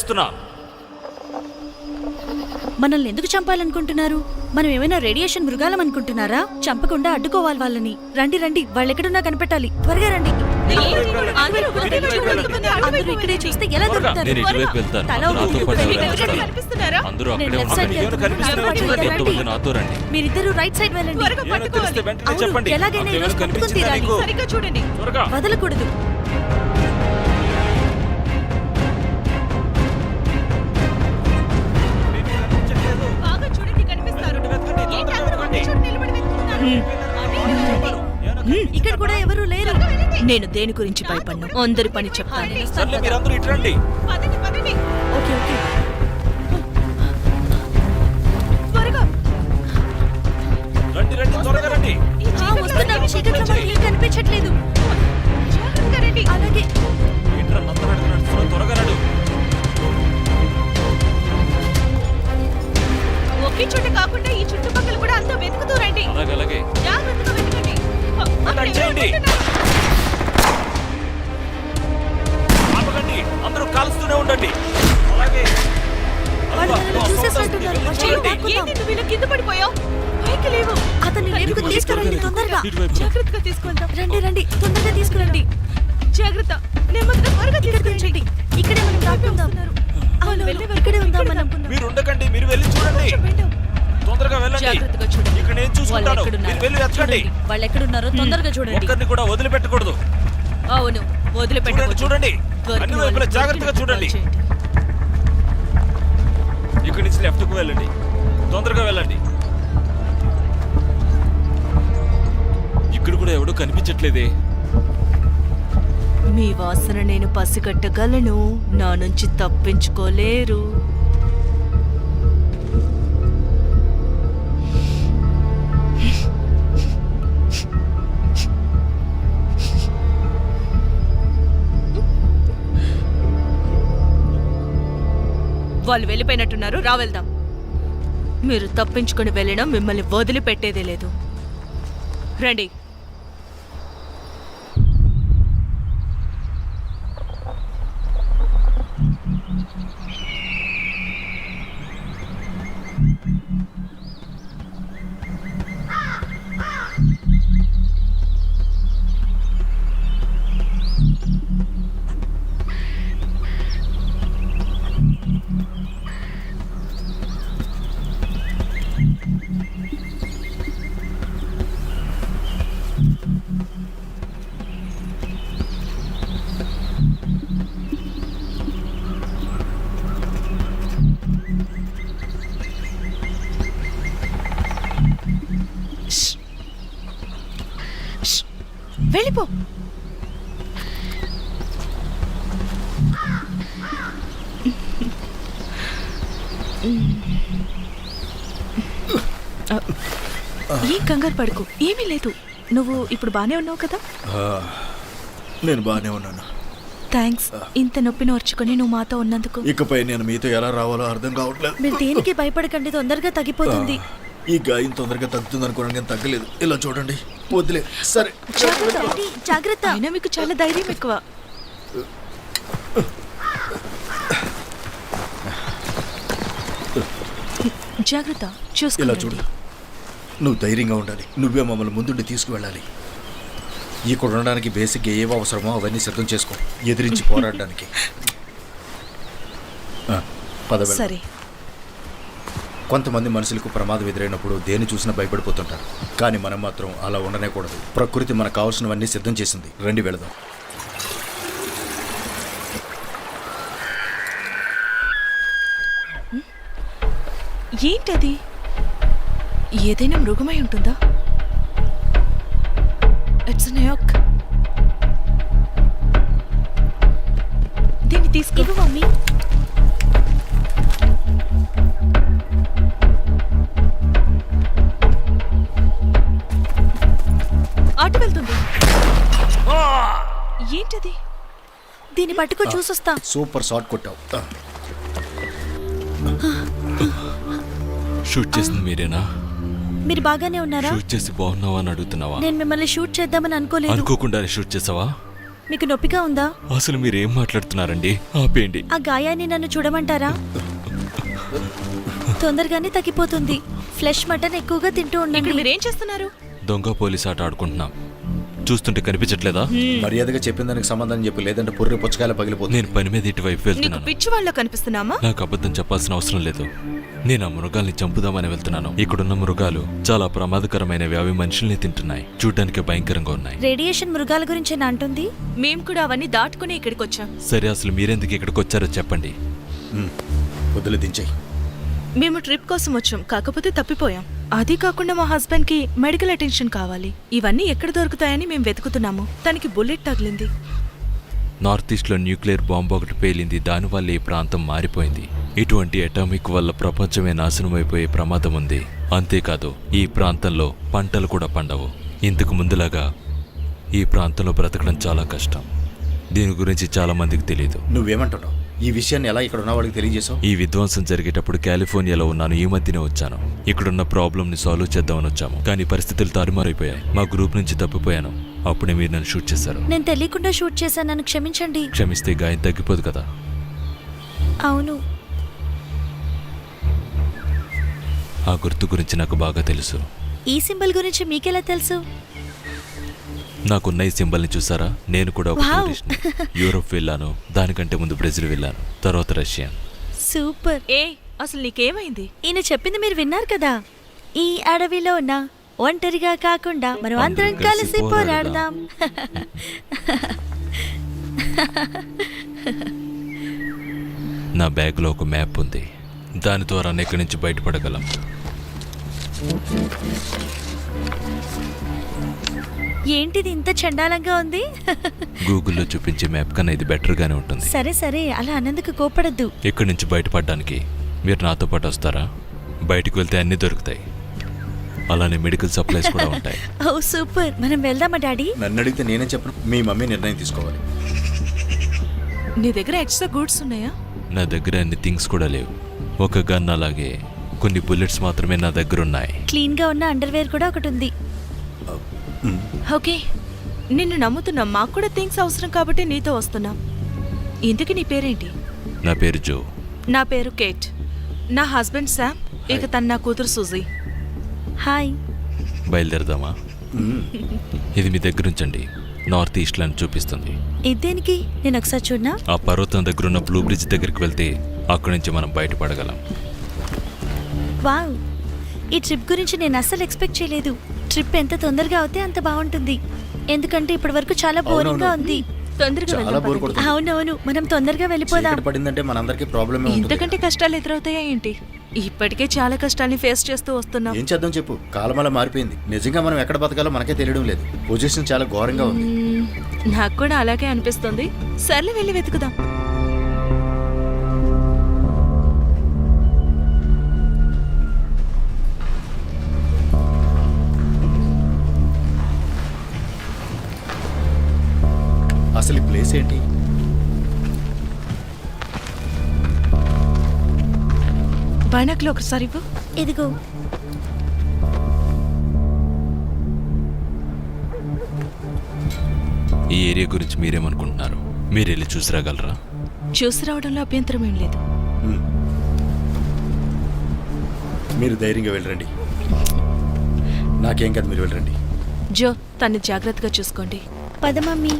హెచ్చరిస్తున్నా. మనల్ని ఎందుకు చంపాలనుకుంటున్నారు? మనం ఏమైనా రేడియేషన్ మృగాలం అనుకుంటున్నారా? చంపకుండా అడ్డుకోవాలి వాళ్ళని. రండి రండి, వాళ్ళెక్కడున్నా కనిపెట్టాలి. త్వరగా రండి. అందరూ ఇక్కడే చూస్తే ఎలా దొరుకుతారు? మీరిద్దరూ రైట్ సైడ్ వెళ్ళండి. ఎలాగైనా వదలకూడదు. ఇక్కడ కూడా ఎవరు లేరు. నేను దేని గురించి భయపడ్ను? అందరి పని చెప్తాను. కనిపించట్లేదు. అలాగే ఒకే చోట కాకుండా ఈ చుట్టుపక్కల కూడా అంతా వెతుకుతూ రండి. జాగ్రత్తగా వెతకండి. అందరూ కాల్స్తూనే ఉండండి. కింద పడిపోయావు. పైకి లేవు. అతన్ని లేపుకు తీసుకురండి. తొందరగా జాగ్రత్తగా తీసుకుందాం. రండి రండి, తొందరగా తీసుకురండి. జాగ్రత్త. నెమ్మదిగా త్వరగా తీసుకురండి. ఇక్కడే మనం దాక్కుందాం. ఇక్కడే ఉందాం మనం. మీరు ఉండకండి, మీరు వెళ్ళి చూడండి. తొందరగా వెళ్ళండి. జాగ్రత్తగా చూడండి. ఇక్కడ నేను చూసుకుంటాను. మీరు వెళ్ళి వెతకండి. వాళ్ళు ఎక్కడున్నారో తొందరగా చూడండి. ఒక్కరిని కూడా వదిలిపెట్టకూడదు. అవును, వదిలిపెట్టకూడదు. చూడండి, అన్ని వైపులా జాగ్రత్తగా చూడండి. ఇక్కడి నుంచి లెఫ్ట్ కు వెళ్ళండి. తొందరగా వెళ్ళండి. ఇక్కడ కూడా ఎవడూ కనిపించట్లేదే. మీ వాసన నేను పసిగట్టగలను. నా నుంచి తప్పించుకోలేరు. వాళ్ళు వెళ్ళిపోయినట్టున్నారు. రా వెళ్దాం. మీరు తప్పించుకొని వెళ్ళినా మిమ్మల్ని వదిలిపెట్టేదే లేదు. రండి. వెళ్ళిపో. ఏం కంగారు పడుకు, ఏమీ లేదు. నువ్వు ఇప్పుడు బానే ఉన్నావు కదా? నేను బానే ఉన్నాను. థ్యాంక్స్, ఇంత నొప్పిని ఓర్చుకొని నువ్వు మాతో ఉన్నందుకు. ఇకపై నేను మీతో ఎలా రావాలో అర్థం కావట్లేదు. మీరు దేనికి భయపడకండి, తొందరగా తగ్గిపోతుంది. ఈ గాయం తొందరగా తగ్గుతుంది అనుకోవడం కానీ తగ్గలేదు. ఇలా చూడండి. వదిలే. సరే, జాగ్రత్త. అయినా మీకు చాలా ధైర్యం ఎక్కువ. జాగ్రత్త, చూసుకో. ఇలా చూడు, నువ్వు ధైర్యంగా ఉండాలి. నువ్వే మమ్మల్ని ముందుండి తీసుకువెళ్ళాలి. ఇక్కడ ఉండడానికి బేసిక్గా ఏవో అవసరమో అవన్నీ సిద్ధం చేసుకో, ఎదిరించి పోరాడడానికి. సరే. కొంతమంది మనుషులకు ప్రమాదం ఎదురైనప్పుడు దేన్ని చూసినా భయపడిపోతుంటారు. కానీ మనం మాత్రం అలా ఉండనే కూడదు. ప్రకృతి మనకు కావాల్సినవన్నీ సిద్ధం చేసింది. రండి వెళదాం. ఏంటది? ఏదైనా మృగమై ఉంటుందా? It's New York. దీన్ని తీసుకెళ్ళు మమ్మీ. ఆట వెళ్తుంది. ఏంటది? దీన్ని పట్టుకో, చూసొస్తా. సూపర్ షాట్ కొట్టావు. షూట్ చేసింది మీరేనా? మీరు బాగానే ఉన్నారా? షూట్ చేసి బాగున్నావా అని అడుగుతున్నావా? నేను మిమ్మల్ని షూట్ చేద్దామని అనుకోలేదు. అనుకోకుండానే షూట్ చేసావా? మీకు నొప్పిగా ఉందా? అసలు మీరేం మాట్లాడుతున్నారండి? ఆపేయండి. ఆ గాయాన్ని నన్ను చూడమంటారా? తొందరగానే తగ్గిపోతుంది. ఫ్లెష్ మటన్ ఎక్కువగా తింటూ ఇక్కడ ఉండండి. మీరేం చేస్తున్నారు? దొంగ పోలీస్ ఆట ఆడుకుంటున్నాం. చూస్తుంటే కనిపించట్లేదా? మర్యాదగా చెప్పిన దానికి సమాధానం చెప్పు, లేదంటే పుర్రె పుచ్చకాయలు పగిలిపోతుంది. నేను పని మీద ఇటువైపు నీకు వెళ్తున్నాను. పిచ్చి వాళ్ళ కనిపిస్తున్నామా? నాకు అబద్ధం చెప్పాల్సిన అవసరం లేదు. నేను ఆ మృగాల్ని చంపుదామని వెళ్తున్నాను. ఇక్కడున్న మృగాలు చాలా ప్రమాదకరమైనవి. అవి మనుషుల్ని తింటున్నాయి. చూడ్డానికి భయంకరంగా ఉన్నాయి. రేడియేషన్ మృగాల గురించి అంటుంది. మేము కూడా అవన్నీ దాటుకుని ఇక్కడికి వచ్చాం. సరే, అసలు మీరెందుకు ఇక్కడికి వచ్చారో చెప్పండి. వదిలి దించేయి. మేము ట్రిప్ కోసం వచ్చాం, కాకపోతే తప్పిపోయాం. అది కాకుండా మా హస్బెండ్ కి మెడికల్ అటెన్షన్ కావాలి. ఇవన్నీ ఎక్కడ దొరుకుతాయని మేము వెతుకుతున్నాము. తనకి బుల్లెట్ తగిలింది. నార్త్ ఈస్ట్లో న్యూక్లియర్ బాంబు ఒకటి పేలింది. దానివల్ల ఈ ప్రాంతం మారిపోయింది. ఇటువంటి అటామిక్ వల్ల ప్రపంచమే నాశనం అయిపోయే ప్రమాదం ఉంది. అంతేకాదు, ఈ ప్రాంతంలో పంటలు కూడా పండవు. ఇంతకు ముందులాగా ఈ ప్రాంతంలో బ్రతకడం చాలా కష్టం. దీని గురించి చాలా మందికి తెలియదు. నువ్వేమంటున్నావు? ఈ విషయాన్ని ఎలా ఇక్కడ ఉన్న వాళ్ళకి తెలియజేసావు? ఈ విధ్వంసం జరిగేటప్పుడు కాలిఫోర్నియాలో ఉన్నాను. ఈ మధ్యనే వచ్చాను. ఇక్కడున్న ప్రాబ్లంని సాల్వ్ చేద్దామని వచ్చాము. కానీ పరిస్థితులు తారుమారైపోయాయి. మా గ్రూప్ నుంచి తప్పిపోయాను. అప్పుడే మీరు నన్ను షూట్ చేశారు. నేను తెలియకుండా షూట్ చేశాను, నన్ను క్షమించండి. క్షమిస్తే గాయం తగ్గిపోదు కదా. అవును, ఆ గుర్తు గురించి నాకు బాగా తెలుసు. ఈ సింబల్ గురించి మీకెలా తెలుసు? నాకున్న ఈ సింబల్ని చూసారా? నేను కూడా ఒక వావ్. టూరిస్ట్ని. యూరోప్ వెళ్ళాను. దానికంటే ముందు బ్రెజిల్ వెళ్ళాను. తర్వాత రష్యా. సూపర్. ఏ అసలు నీకేమైంది? ఈయన చెప్పింది మీరు విన్నారు కదా. ఈ అడవిలో ఉన్న ఒంటరిగా కాకుండా మనం అందరం కలిసి పోరాడదాం. నా బ్యాగ్లో ఒక మ్యాప్ ఉంది. దాని ద్వారా ఇక్కడి నుంచి బయటపడగలం. ఏంటిది ఇంత చండాలంగా ఉంది? గూగుల్లో చూపించే మ్యాప్ కన్నా ఇది బెటర్గానే ఉంటుంది. సరే సరే, అలా అన్నందుకు కోపడద్దు. ఇక్కడి నుంచి బయటపడడానికి మీరు నాతో పాటు వస్తారా? బయటికి వెళ్తే అన్నీ దొరుకుతాయి. అలానే మెడికల్ సప్లైస్ కూడా ఉంటాయి. ఓ సూపర్, మనం వెళ్దామా డాడీ? నన్ను అడిగితే నేనే చెప్పను. మీ మమ్మీ నిర్ణయం తీసుకోవాలి. నీ దగ్గర ఎక్స్ట్రా గూడ్స్ ఉన్నాయా? నా దగ్గర అన్ని థింగ్స్ కూడా లేవు. ఒక గన్, అలాగే కొన్ని బుల్లెట్స్ మాత్రమే నా దగ్గర ఉన్నాయి. క్లీన్ గా ఉన్న అండర్వేర్ కూడా ఒకటి ఉంది. ఓకే, నిన్ను నమ్ముతున్నాం. మాకు కూడా థింగ్స్ అవసరం కాబట్టి నీతో వస్తున్నాం. ఇందుకు నీ పేరేంటి? నా పేరు జో. నా పేరు కేట్. నా హస్బెండ్ శామ్. ఇక తన నా కూతురు సుజీ. హాయ్. బయలుదేరదామా? ఇది మీ దగ్గర ఉంచండి. నార్త్ ఈస్ట్ ల్యాండ్ చూపిస్తుంది. ఇదేనికి? నేను ఒకసారి చూడనా? ఆ పర్వతం దగ్గర ఉన్న బ్లూ బ్రిడ్జ్ దగ్గరికి వెళ్తే అక్కడి నుంచి మనం బయటపడగలం. వావ్, ఈ ట్రిప్ గురించి నేను అస్సలు ఎక్స్పెక్ట్ చేయలేదు. ట్రిప్ ఎంత తొందరగా అవుతే అంత బాగుంటుంది. ఎందుకంటే ఇప్పటి వరకు చాలా బోరింగ్ గా ఉంది. తొందరగా చాలా వెళ్దాం బోర్ పదండి. కొడుతుంది. అవునవును, మనం తొందరగా వెళ్ళిపోదాం. చీకటి పడిందంటే మనందరికీ ప్రాబ్లమే ఉంటుంది. ఇంతకంటే కష్టాలు ఎదురవుతాయా ఏంటి? ఇప్పటికే చాలా కష్టాల్ని ఫేస్ చేస్తూ వస్తున్నాం. ఏం చేద్దాం చెప్పు. కాలం అలా మారిపోయింది. నిజంగా మనం ఎక్కడ బతకాలో మనకే తెలియడం లేదు. పొజిషన్ చాలా ఘోరంగా ఉంది. నాకు కూడా అలాగే అనిపిస్తుంది. సర్లే, వెళ్ళి వెతుకుదాం. అసలు ఈ ప్లేస్ ఏంటి? బైనాక్లో ఒకసారి ఇవ్వు. ఇదిగో. ఈ ఏరియా గురించి మీరేమనుకుంటున్నారు? మీరు వెళ్ళి చూసి రాగలరా? చూసి రావడంలో అభ్యంతరం ఏం లేదు. మీరు ధైర్యంగా వెళ్ళరండి. నాకేం కాదు, మీరు వెళ్ళరండి. జో, తన్ని జాగ్రత్తగా చూసుకోండి. పద మమ్మీ.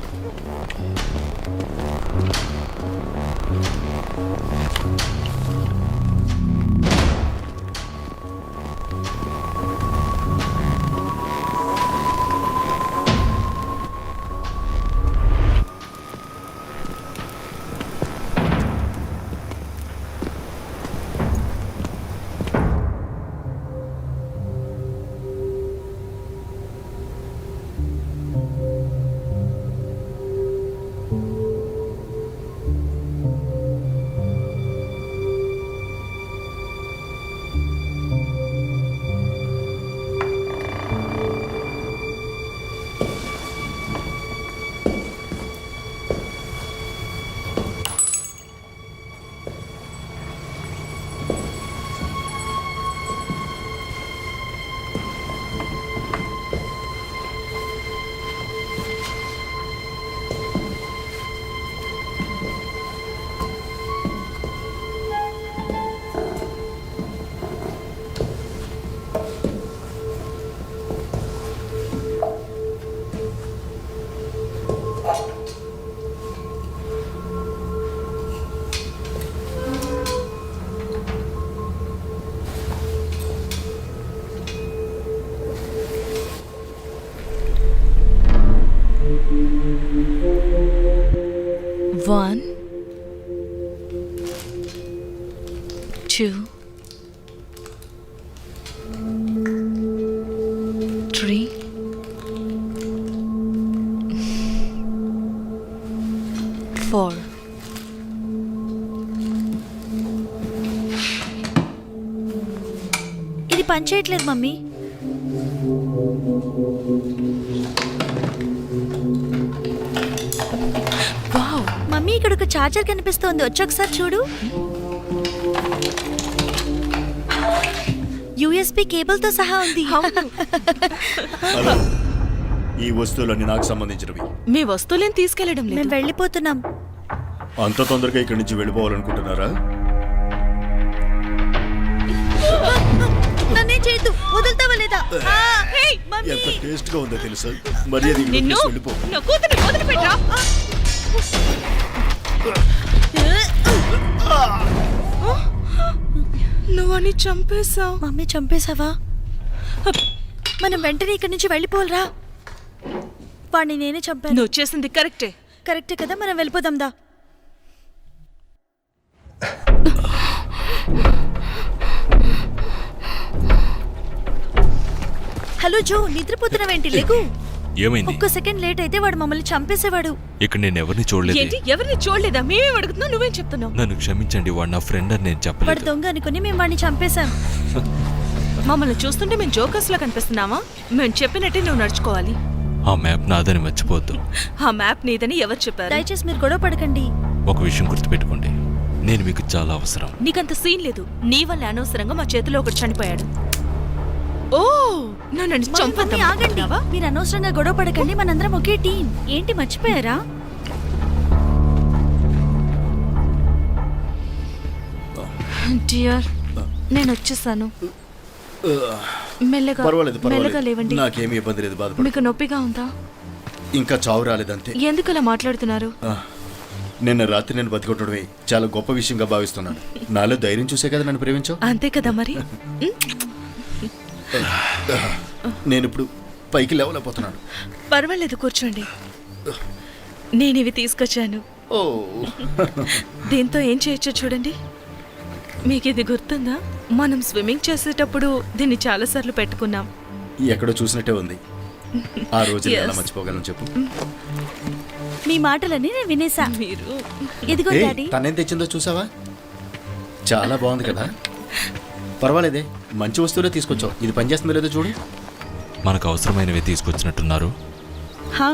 1 2 3 4 ఇది పని చేయట్లేదు మమ్మీ. వావ్, మమ్మీ ఇక్కడ ఒక చార్జర్ కనిపిస్తోంది, వచ్చి ఒకసారి చూడు. యూఎస్బి కేబుల్ తో సహా ఉంది. అవును. హలో, ఈ వస్తువులన్నీ నాకు సంబంధించినవి. మీ వస్తువులేం తీసుకెళ్లడం మేము లేదు. వెళ్ళిపోతున్నాం. అంత తొందరగా ఇక్కడి నుంచి వెళ్ళిపోవాలనుకుంటున్నారా? నన్నేం చేయొద్దు, వదులుతావా లేదా? Hey, mummy! ఎంత టేస్ట్ గా ఉందో తెలుసా? మర్యాద ఇక్కడి నిన్ను నుంచి వెళ్ళిపో. నా కూతుర్ని వదిలిపెట్టరా? నువ్వని చంపేశావు. మమ్మీ చంపేశావా? మనం వెంటనే ఇక్కడి నుంచి వెళ్ళిపోవాలరా. వాడిని నేనే చంపాను. నువ్వు చేసింది కరెక్టే. కరెక్టే కదా, మనం వెళ్ళిపోదాం దా. హలో జో, నిద్రపోతున్నావేంటి? లేకు. ఏమైంది? ఒక్క సెకండ్ లేట్ అయితే వాడు మమ్మల్ని చంపేసేవాడు. ఇక్కడ నేను ఎవరిని చూడలేదు. ఏంటి, ఎవరిని చూడలేదా? మేమేం అడుగుతున్నావు, నువ్వేం చెప్తున్నావు? నన్ను క్షమించండి, వాడు నా ఫ్రెండ్ అని నేను వాడు చెప్పలేదు. దొంగ అనుకుని మేము వాడిని చంపేశాం. మమ్మల్ని చూస్తుంటే మేము జోకర్స్ లా కనిపిస్తున్నావా? మేము చెప్పినట్టే నువ్వు నడుచుకోవాలి. ఆ మ్యాప్ నాదని మర్చిపోవద్దు. ఆ మ్యాప్ నీదని ఎవరు చెప్పారు? దయచేసి మీరు గొడవ పడకండి. ఒక విషయం గుర్తుపెట్టుకోండి, నేను మీకు చాలా అవసరం. నీకంత సీన్ లేదు. నీ వల్ల అనవసరంగా మా చేతిలో ఒకటి చనిపోయాడు. ఓ, నన్ను మమ్మీ, చంపద్దాం ఆగండి. అనుకుంటున్నావా? మీరు అనవసరంగా గొడవ పడకండి, మనందరం ఒకే టీం. ఏంటి మర్చిపోయారా? డియర్, నేను వచ్చేసాను. మెల్లగా పర్వాలేదు, మెల్లగా లేవండి. నాకేమీ ఇబ్బంది లేదు, బాధపడ. మీకు నొప్పిగా ఉందా? ఇంకా చావు రాలేదంతే. ఎందుకు అలా మాట్లాడుతున్నారు? నిన్న రాత్రి నేను బతికొట్టడమే చాలా గొప్ప విషయంగా భావిస్తున్నాను. నాలో ధైర్యం చూసే కదా నన్ను ప్రేమించావు. అంతే కదా మరి. నేను ఇప్పుడు పైకి లేవలేకపోతున్నాను. పర్వాలేదు, కూర్చోండి. నేను ఇవి తీసుకొచ్చాను. ఓ, దీంతో ఏం చేయొచ్చో చూడండి. మీకు ఇది గుర్తుందా? మనం స్విమ్మింగ్ చేసేటప్పుడు దీన్ని చాలాసార్లు పెట్టుకున్నాం. ఎక్కడో చూసినట్టే ఉంది. ఆ రోజు Yes. ఎలా మర్చిపోగలను చెప్పు. మీ మాటలన్నీ నేను వినేసా. మీరు ఇదిగో ఏయ్, డాడీ. తనేం తెచ్చిందో చూసావా? చాలా బాగుంది కదా. పర్వాలేదే, మంచి వస్తువులే తీసుకొచ్చావు. ఇది పనిచేస్తుందో లేదో చూడు. మనకు అవసరమైనవి తీసుకొచ్చినట్టున్నారు. హా,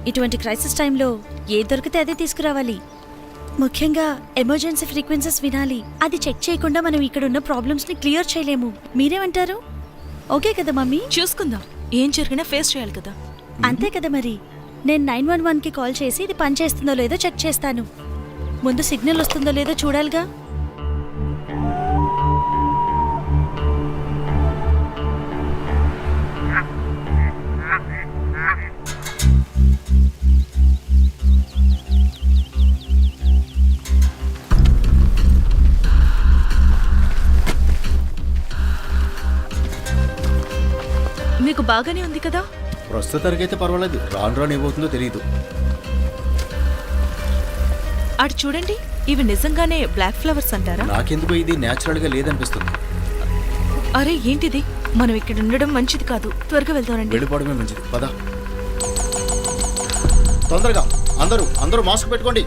ఇటువంటి క్రైసిస్ టైంలో ఏ దొరికితే అదే తీసుకురావాలి. ముఖ్యంగా ఎమర్జెన్సీ ఫ్రీక్వెన్సీస్ వినాలి. అది చెక్ చేయకుండా మనం ఇక్కడ ఉన్న ప్రాబ్లమ్స్ ని క్లియర్ చేయలేము. మీరేమంటారు? ఓకే కదా మమ్మీ? చూసుకుందాం. ఏం జరిగినా ఫేస్ చేయాలి కదా. అంతే కదా మరి. నేను 911కి కాల్ చేసి ఇది పని చేస్తుందో లేదో చెక్ చేస్తాను. ముందు సిగ్నల్ వస్తుందో లేదో చూడాలిగా. మీకు బాగానే ఉంది కదా? ప్రస్తుతానికైతే పర్వాలేదు. రాను రాను ఏమవుతుందో తెలియదు. అటు చూడండి, ఇవి నిజంగానే బ్లాక్ ఫ్లవర్స్ అంటారా? నాకెందుకు ఇది న్యాచురల్ గా లేదనిపిస్తుంది. అరే ఏంటిది? మనం ఇక్కడ ఉండడం మంచిది కాదు. త్వరగా వెళ్తానండి. వెళ్ళిపోవడమే మంచిది. పద తొందరగా. అందరూ మాస్క్ పెట్టుకోండి.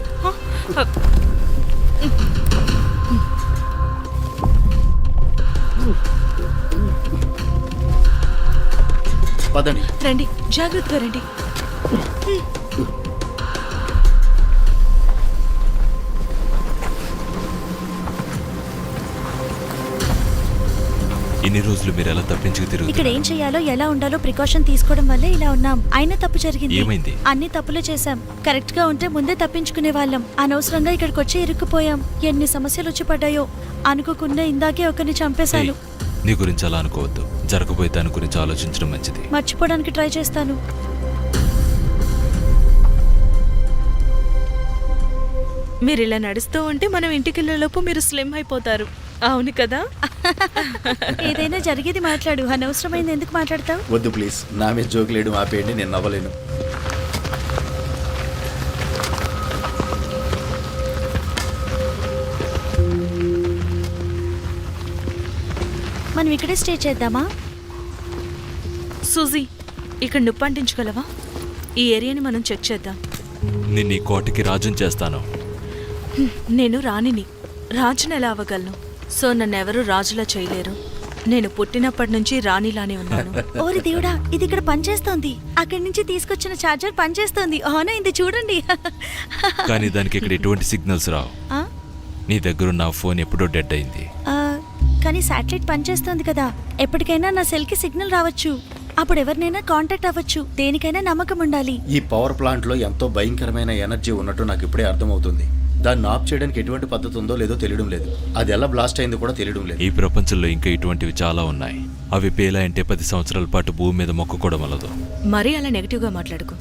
పదండి. రండి, జాగ్రత్తగా రండి. ఇన్ని రోజులు మీరు ఎలా తప్పించుకు ఇక్కడ తిరుగుతున్నారు? ఏం చేయాలో ఎలా ఉండాలో ప్రికాషన్ తీసుకోవడం వల్లే ఇలా ఉన్నాం. అయినా తప్పు జరిగింది. ఏమైంది? అన్ని తప్పులు చేశాం. కరెక్ట్ గా ఉంటే ముందే తప్పించుకునే వాళ్ళం. అనవసరంగా ఇక్కడికి వచ్చి ఇరుక్కుపోయాం. ఎన్ని సమస్యలు వచ్చి పడ్డాయో. అనుకోకుండా ఇందాకే ఒకరిని చంపేశాను. ఏయ్, నీ గురించి అలా అనుకోవద్దు. జరగబోయే దాని గురించి ఆలోచించడం మంచిది. మర్చిపోవడానికి ట్రై చేస్తాను. మీరు ఇలా నడుస్తూ ఉంటే మనం ఇంటికి వెళ్ళేలోపు మీరు స్లిమ్ అయిపోతారు. అవును కదా? ఏదైనా జరిగేది మాట్లాడు. అనవసరమైంది ఎందుకు మాట్లాడతావు? వద్దు ప్లీజ్, నా మీద జోకులేయడం ఆపేయండి. నేను నవ్వలేను. మనం ఇక్కడే స్టే చేద్దామా? సూజీ, ఇక్కడ నిప్పంటించగలవా? ఈ ఏరియాని మనం చెక్ చేద్దాం. నిన్ను ఈ కోటకి రాజుని చేస్తాను. నేను రాణిని, రాజుని ఎలా అవ్వగలను? సో నన్నెవరూ రాజులా చేయలేరు. నేను పుట్టినప్పటి నుంచి రాణిలానే ఉన్నాను. ఓరి దేవుడా, ఇది ఇక్కడ పనిచేస్తోంది. అక్కడి నుంచి తీసుకొచ్చిన ఛార్జర్ పనిచేస్తోంది. ఆన్ అయింది చూడండి. కానీ దానికి ఇక్కడ ఎటువంటి సిగ్నల్స్ రావు. ఆ? నీ దగ్గరున్న ఫోన్ ఎప్పుడో డెడ్ అయింది. ఆ, కానీ శాటిలైట్ పనిచేస్తోంది కదా, ఎప్పటికైనా నా సెల్కి సిగ్నల్ రావచ్చు. అప్పుడు ఎవరినైనా కాంటాక్ట్ అవ్వచ్చు. దేనికైనా నమ్మకం ఉండాలి. ఈ పవర్ ప్లాంట్లో ఎంతో భయంకరమైన ఎనర్జీ ఉన్నట్టు నాకు ఇప్పుడే అర్థమవుతుంది. దాన్ని ఆఫ్ చేయడానికి ఎటువంటి పద్ధతి ఉందో లేదో తెలియడం లేదు. అది ఎలా బ్లాస్ట్ అయిందో కూడా తెలియడం లేదు. ఈ ప్రపంచంలో ఇంకా ఇటువంటివి చాలా ఉన్నాయి. అవి పేలాయంటే 10 సంవత్సరాల పాటు భూమి మీద మొక్కకూడదు వలదు. మరీ అలా నెగటివ్గా మాట్లాడుకో.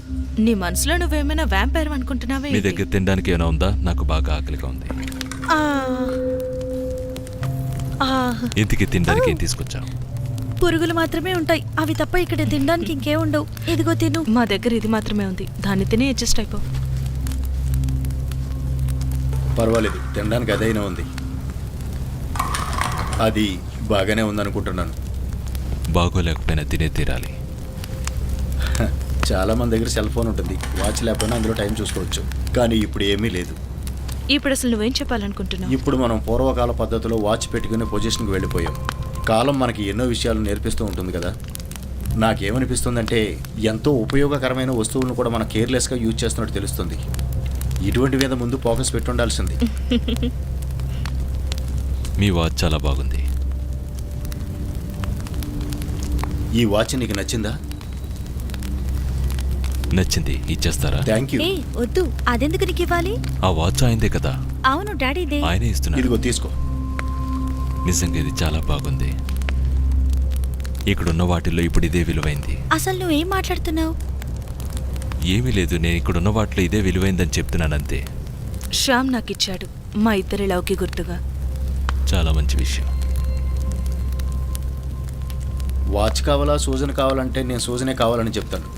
నీ మనసులో నువ్వేమైనా వ్యాంపైర్ అనుకుంటున్నావే? మీ దగ్గర తినడానికి ఏమైనా ఉందా? నాకు బాగా ఆకలిగా ఉంది. ఆ, ఆ, ఇంటికి తినడానికి ఏం తీసుకొచ్చావు? పురుగులు మాత్రమే ఉంటాయి. అవి తప్ప ఇక్కడ తినడానికి ఇంకే ఉండవు. ఇదిగో తిను. మా దగ్గర ఇది మాత్రమే ఉంది. దాన్ని తినే అడ్జస్ట్ అయిపో. పర్వాలేదు, తినడానికి అదైనా ఉంది. అది బాగానే ఉందనుకుంటున్నాను. బాగోలేకపోయినా తినే తీరాలి. చాలా మంది దగ్గర సెల్ ఫోన్ ఉంటుంది. వాచ్ లేకపోయినా అందులో టైం చూసుకోవచ్చు. కానీ ఇప్పుడు ఏమీ లేదు. ఇప్పుడు అసలు నువ్వేం చెప్పాలనుకుంటున్నావు? ఇప్పుడు మనం పూర్వకాల పద్ధతిలో వాచ్ పెట్టుకునే పొజిషన్కి వెళ్ళిపోయాం. కాలం మనకి ఎన్నో విషయాలు నేర్పిస్తూ ఉంటుంది కదా. నాకేమనిపిస్తుందంటే ఎంతో ఉపయోగకరమైన వస్తువులను కూడా మనం కేర్లెస్గా యూజ్ చేస్తున్నట్టు తెలుస్తుంది. ఇటువంటి మీద ముందు ఫోకస్ పెట్టి ఉండాల్సింది. మీ వాచ్ చాలా బాగుంది. ఈ వాచ్ నీకు నచ్చిందా? నచ్చింది. ఇచ్చేస్తారా? Thank you. ఏ వద్దు, అదెందుకు నీకు ఇవ్వాలి? ఆ వాచ్ ఆయనదే కదా. అవును డాడీదే. ఆయనే ఇస్తున్నారు. ఇదిగో తీసుకో. నిజంగా ఇది చాలా బాగుంది. ఇక్కడున్న వాటిల్లో ఇప్పుడు ఇదే విలువైంది. అసలు నువ్వేం మాట్లాడుతున్నావు? ఏమీ లేదు, నేను ఇక్కడున్న వాటిలో ఇదే విలువైందని చెప్తున్నానంతే. శ్యామ్ నాకు ఇచ్చాడు, మా ఇద్దరి లవ్కి గుర్తుగా. చాలా మంచి విషయం. వాచ్ కావాలా సూజన్ కావాలంటే నేను సూజనే కావాలని చెప్తాను.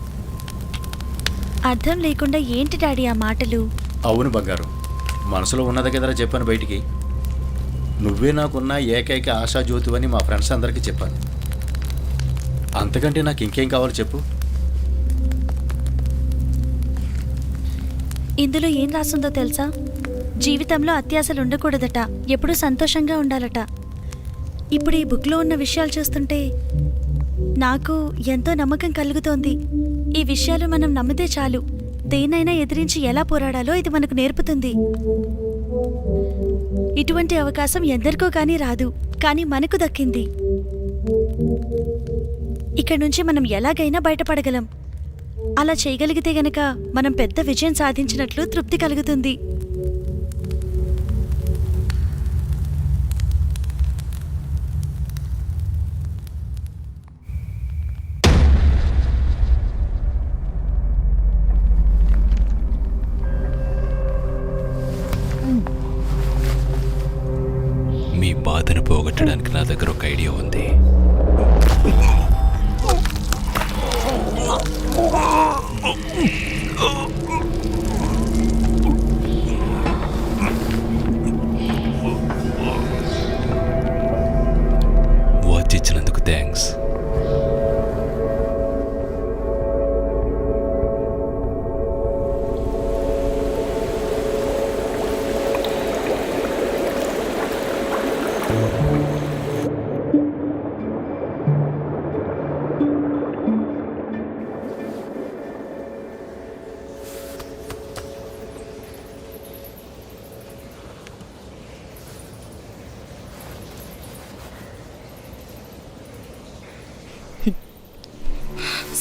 అర్థం లేకుండా ఏంటి డాడీ ఆ మాటలు? అవును బంగారం, మనసులో ఉన్నది కదరా చెప్పాను బయటికి. నువ్వే నాకున్న ఏకైక ఆశాజ్యోతివని మా ఫ్రెండ్స్ అందరికీ చెప్పాను. అంతకంటే నాకు ఇంకేం కావాలో చెప్పు. ఇందులో ఏం రాస్తుందో తెలుసా? జీవితంలో అత్యాశలు ఉండకూడదట, ఎప్పుడూ సంతోషంగా ఉండాలట. ఇప్పుడు ఈ బుక్లో ఉన్న విషయాలు చూస్తుంటే నాకు ఎంతో నమ్మకం కలుగుతోంది. ఈ విషయాలు మనం నమ్మితే చాలు, దేన్నైనా ఎదిరించి ఎలా పోరాడాలో ఇది మనకు నేర్పుతుంది. ఇటువంటి అవకాశం ఎందరికో కానీ రాదు, కానీ మనకు దక్కింది. ఇక్కడ నుంచి మనం ఎలాగైనా బయటపడగలం. అలా చేయగలిగితే గనక మనం పెద్ద విజయం సాధించినట్లు తృప్తి కలుగుతుంది. మీ బాధను పోగొట్టడానికి నా దగ్గర ఒక ఐడియా ఉంది. వాచ్ ఇచ్చినందుకు thanks.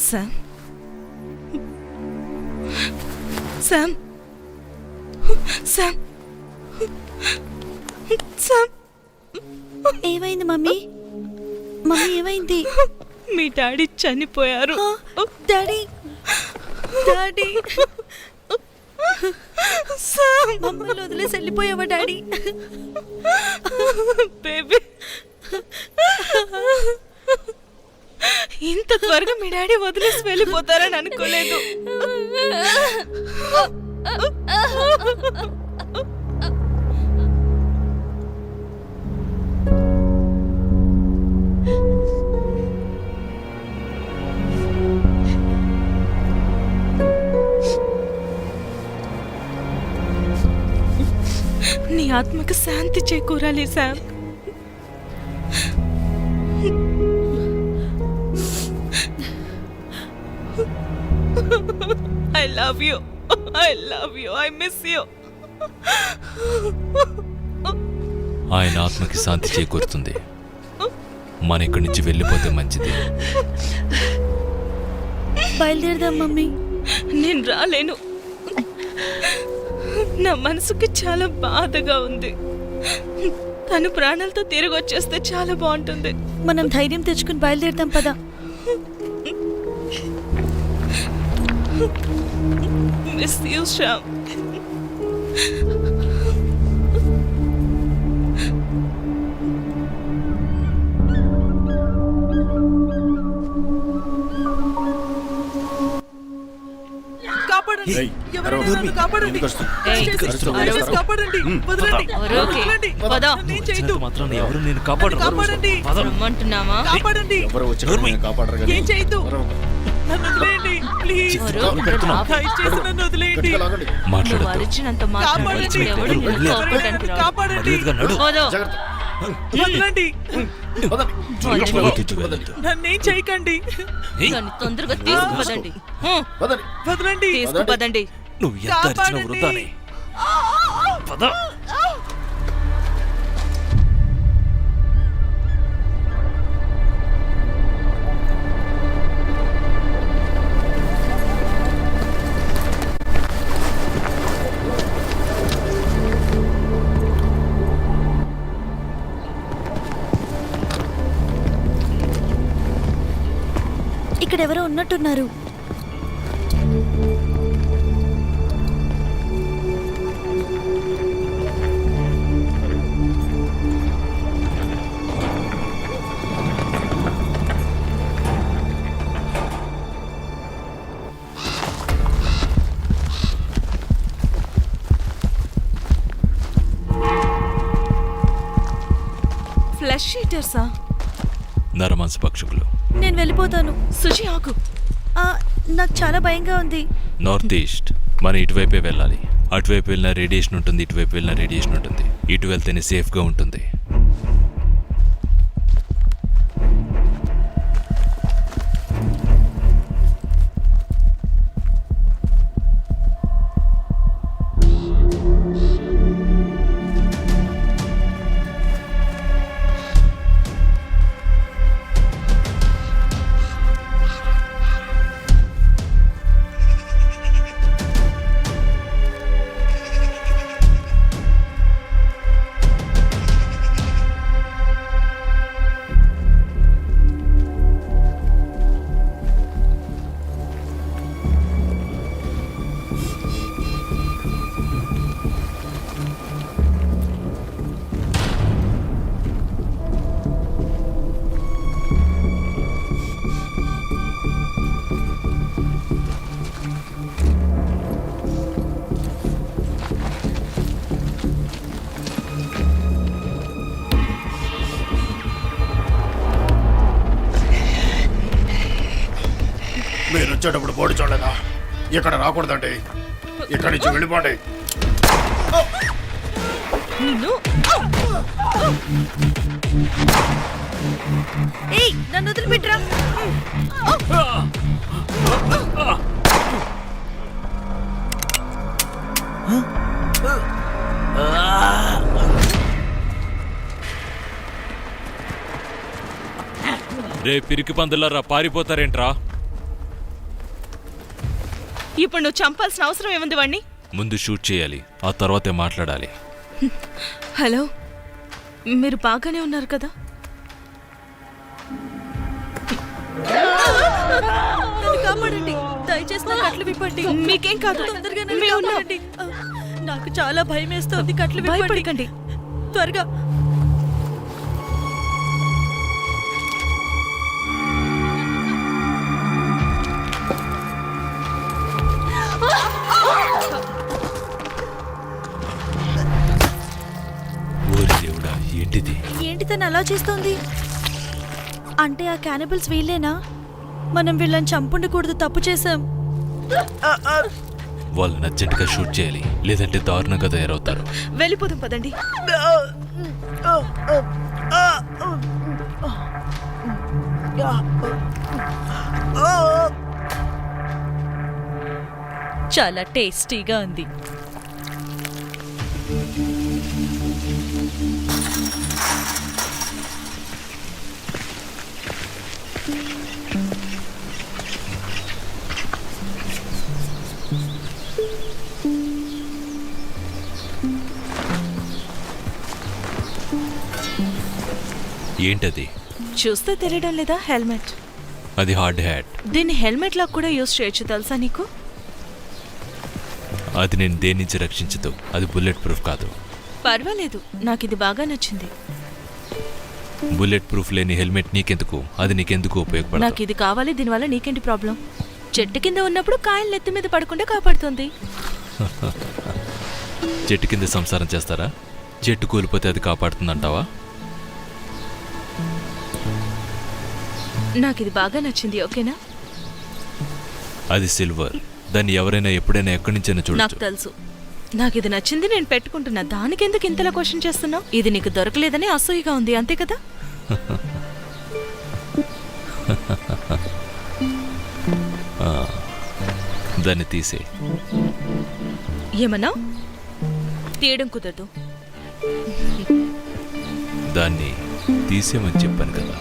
Sam, Sam, Sam, Sam. ఏమైంది మమ్మీ? మమ్మీ ఏమైంది? మీ డాడీ చనిపోయారు. డాడీ, డాడీ, శామ్, మమ్మల్ని వదిలేసి వెళ్ళిపోయావా డాడీ? బేబీ, ఇంత త్వరగా మీ డాడీ వదిలేసి వెళ్ళిపోతారని అనుకోలేదు. ఆత్మకు శాంతి చేకూరాలి Sam. I love you. I love you. I miss you. ఆయన ఆత్మకి శాంతి చేకూరుతుంది. మన ఇక్కడి నుంచి వెళ్ళిపోతే మంచిది. బయలుదేరదాం మమ్మీ. నేను రాలేను. నా మనసుకి చాలా బాధగా ఉంది. తను ప్రాణాలతో తిరిగి వచ్చేస్తే చాలా బాగుంటుంది. మనం ధైర్యం తెచ్చుకుని బయలుదేరదాం పద. Miss you Shyam. కాపాడండి. ఏయ్, ఎవరైనా అరవకు. నన్ను కాపాడండి. ఎందుకు వస్తావు? దయచేసి అరుస్తావు, దయచేసి అరుస్తావు. కాపాడండి. వదలండి. వదలండి. నన్నేం చేయొద్దు. మాత్రాన ఎవరు నేను కాపాడండి. రమ్మంటున్నావా? కాపాడండి. ఎవరు వచ్చి కాపాడరు కదా. ఏం చేయొద్దు. అరవకు. నన్ను వదిలేయండి ప్లీజ్. దయచేసి నన్ను వదిలేయండి. గట్టిగా లాగండి. నువ్వు మాట్లాడద్దు. అరిచినంత మాత్రం కాపాడండి. ఎవడు నిన్ను కాపాడడానికి రాడు. కాపాడండి. పోదాం. జాగ్రత్త. వదలండి. వదలండి. నన్నేం చేయకండి. దాన్ని తొందరగా తీసుకుపదండి. వదలండి. వదలండి. తీసుకుపదండి. నువ్వు ఎంత అరిచినా వృధానే. పద. ఇక్కడ ఎవరో ఉన్నట్టున్నారు. ఫ్లష్ ఈటర్సా? నరమాంస పక్షులు. నేను వెళ్ళిపోతాను. సుజి ఆగు. నాకు చాలా భయంగా ఉంది. North east. మన ఇటువైపే వెళ్ళాలి. అటువైపు వెళ్ళిన రేడియేషన్ ఉంటుంది, ఇటువైపు వెళ్ళిన రేడియేషన్ ఉంటుంది. ఇటు వెళ్తేనే సేఫ్గా ఉంటుంది. మీరు వచ్చేటప్పుడు బోర్డు చూడలేదా? ఇక్కడ రాకూడదండి. ఇక్కడి నుంచి వెళ్ళిపోండి. నిన్ను ఏయ్, నన్ను వదిలిపెట్టరా. రే పిరికి పందులారా, పారిపోతారేంట్రా? ఇప్పుడు నువ్వు చంపాల్సిన అవసరం ఏముంది వాణ్ణి? ముందు షూట్ చేయాలి, ఆ తర్వాతే మాట్లాడాలి. హలో, మీరు బాగానే ఉన్నారు కదా? నన్ను కాపాడండి. దయచేసి నా కట్లు విప్పండి. మీకేం కాదు. తొందరగా నన్ను కాపాడండి. నాకు చాలా భయం వేస్తోంది. కట్లు విప్పండి త్వరగా. ఓరి దేవుడా, ఏంటిది? ఏంటి తను అలా చేస్తోంది? అంటే ఆ క్యానిబల్స్ వీళ్ళేనా? మనం వీళ్ళని చంపుండకూడదు, తప్పు చేశాం. వాళ్ళని అర్జెంటుగా షూట్ చేయాలి, లేదంటే దారుణంగా తయారవుతారు. వెళ్ళిపోదాం పదండి. చాలా టేస్టీగా ఉంది. ఏంటది? చూస్తే తెలియడం లేదా? హెల్మెట్. అది హార్డ్ హ్యాట్. దీన్ని హెల్మెట్ లా కూడా యూజ్ చేయొచ్చు, తెలుసా నీకు? అది నేను దేని నుంచి రక్షించదు. అది బుల్లెట్ ప్రూఫ్ కాదు. పర్వాలేదు, నాకు ఇది బాగా నచ్చింది. బుల్లెట్ ప్రూఫ్ లేని హెల్మెట్ నీకెందుకు? అది నీకెందుకు ఉపయోగపడదు? నాకు ఇది కావాలి. దీనివల్ల నీకేంటి ప్రాబ్లం? చెట్టు కింద ఉన్నప్పుడు కాయలు నెత్తి మీద పడకుండా కాపాడుతుంది. చెట్టు కింద సంసారం చేస్తారా? చెట్టు కూలిపోతే అది కాపాడుతుందంటావా? నాకు ఇది బాగా నచ్చింది, ఓకేనా? అది సిల్వర్. దాన్ని ఎవరైనా ఎప్పుడైనా ఎక్కడి నుంచైనా నాకు చూడొచ్చు. తెలుసు. నాకు ఇది నచ్చింది, నేను పెట్టుకుంటున్నా. దానికెందుకు ఇంతలా క్వశ్చన్ చేస్తున్నావు? ఇది నీకు దొరకలేదని అసూయగా ఉంది, అంతే కదా? దాన్ని తీసే. ఏమన్నా? తీయడం కుదరదు. దాన్ని తీసేమని చెప్పాను కదా.